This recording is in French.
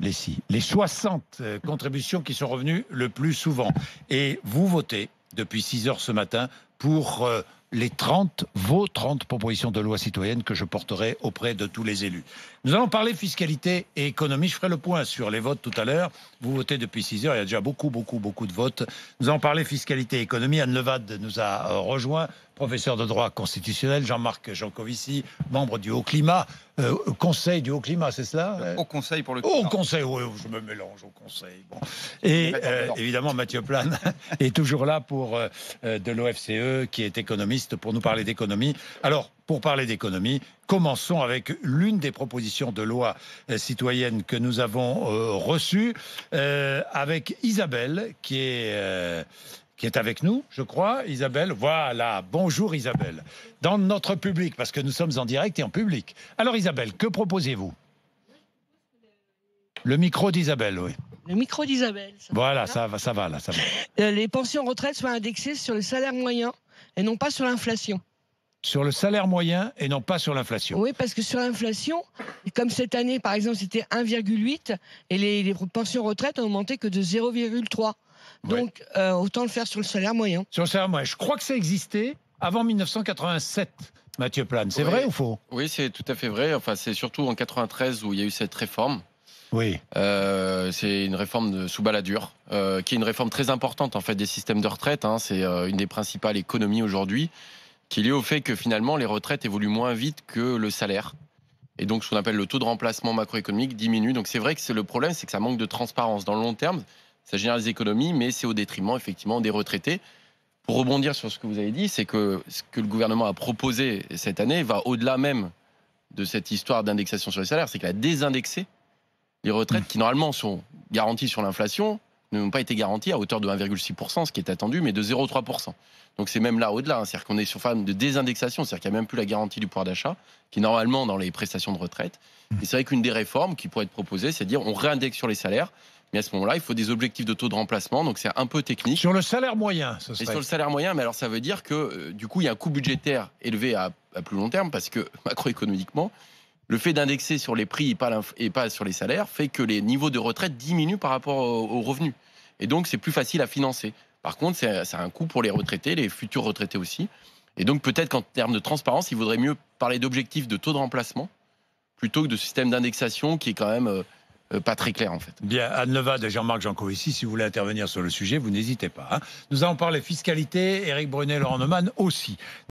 les 60 contributions qui sont revenues le plus souvent. Et vous votez depuis 6 heures ce matin pour vos 30 propositions de loi citoyennes que je porterai auprès de tous les élus. Nous allons parler fiscalité et économie. Je ferai le point sur les votes tout à l'heure. Vous votez depuis 6 heures, il y a déjà beaucoup de votes. Nous allons parler fiscalité et économie. Anne Levade nous a rejoint, professeur de droit constitutionnel. Jean-Marc Jancovici, membre du Haut Climat, Conseil du Haut Climat, c'est cela? Au Conseil pour le climat. Au Conseil, oui, je me mélange au Conseil. Bon. Et évidemment, Mathieu Plane est toujours là pour de l'OFCE, qui est économiste, pour nous parler d'économie. Alors, pour parler d'économie, commençons avec l'une des propositions de loi citoyenne que nous avons reçues, avec Isabelle, qui est avec nous, je crois. Isabelle, voilà. Bonjour Isabelle. Dans notre public, parce que nous sommes en direct et en public. Alors Isabelle, que proposez-vous? Le micro d'Isabelle, oui. Le micro d'Isabelle. Voilà, ça va là. Les pensions retraite soient indexées sur le salaire moyen et non pas sur l'inflation. Sur le salaire moyen et non pas sur l'inflation. Oui, parce que sur l'inflation, comme cette année, par exemple, c'était 1,8 et les pensions retraite ont augmenté que de 0,3. Donc, autant le faire sur le salaire moyen. Sur le salaire moyen. Je crois que ça existait avant 1987, Mathieu Plane. C'est vrai ou faux? Oui, c'est tout à fait vrai. Enfin, c'est surtout en 93 où il y a eu cette réforme. Oui. C'est une réforme sous Balladur, qui est une réforme très importante en fait des systèmes de retraite. C'est une des principales économies aujourd'hui, qui est liée au fait que finalement les retraites évoluent moins vite que le salaire. Et donc ce qu'on appelle le taux de remplacement macroéconomique diminue. Donc c'est vrai que le problème, c'est que ça manque de transparence. Dans le long terme, ça génère des économies, mais c'est au détriment effectivement des retraités. Pour rebondir sur ce que vous avez dit, c'est que ce que le gouvernement a proposé cette année va au-delà même de cette histoire d'indexation sur les salaires, c'est qu'il a désindexé les retraites qui normalement sont garanties sur l'inflation n'ont pas été garanties à hauteur de 1,6%, ce qui est attendu, mais de 0,3%. Donc c'est même là au-delà, c'est-à-dire qu'on est sur forme de désindexation, c'est-à-dire qu'il n'y a même plus la garantie du pouvoir d'achat, qui est normalement dans les prestations de retraite. Et c'est vrai qu'une des réformes qui pourrait être proposée, c'est de dire on réindexe sur les salaires, mais à ce moment-là, il faut des objectifs de taux de remplacement, donc c'est un peu technique. Sur le salaire moyen, ce serait. Et sur le salaire moyen, mais alors ça veut dire que du coup, il y a un coût budgétaire élevé à plus long terme, parce que macroéconomiquement, le fait d'indexer sur les prix et pas sur les salaires fait que les niveaux de retraite diminuent par rapport aux revenus. Et donc, c'est plus facile à financer. Par contre, c'est un coût pour les retraités, les futurs retraités aussi. Et donc, peut-être qu'en termes de transparence, il vaudrait mieux parler d'objectifs de taux de remplacement plutôt que de système d'indexation qui est quand même pas très clair, en fait. Bien, Anne Levade et Jean-Marc Jancovici, si vous voulez intervenir sur le sujet, vous n'hésitez pas. Nous allons parler fiscalité, Éric Brunet, Laurent Neumann aussi.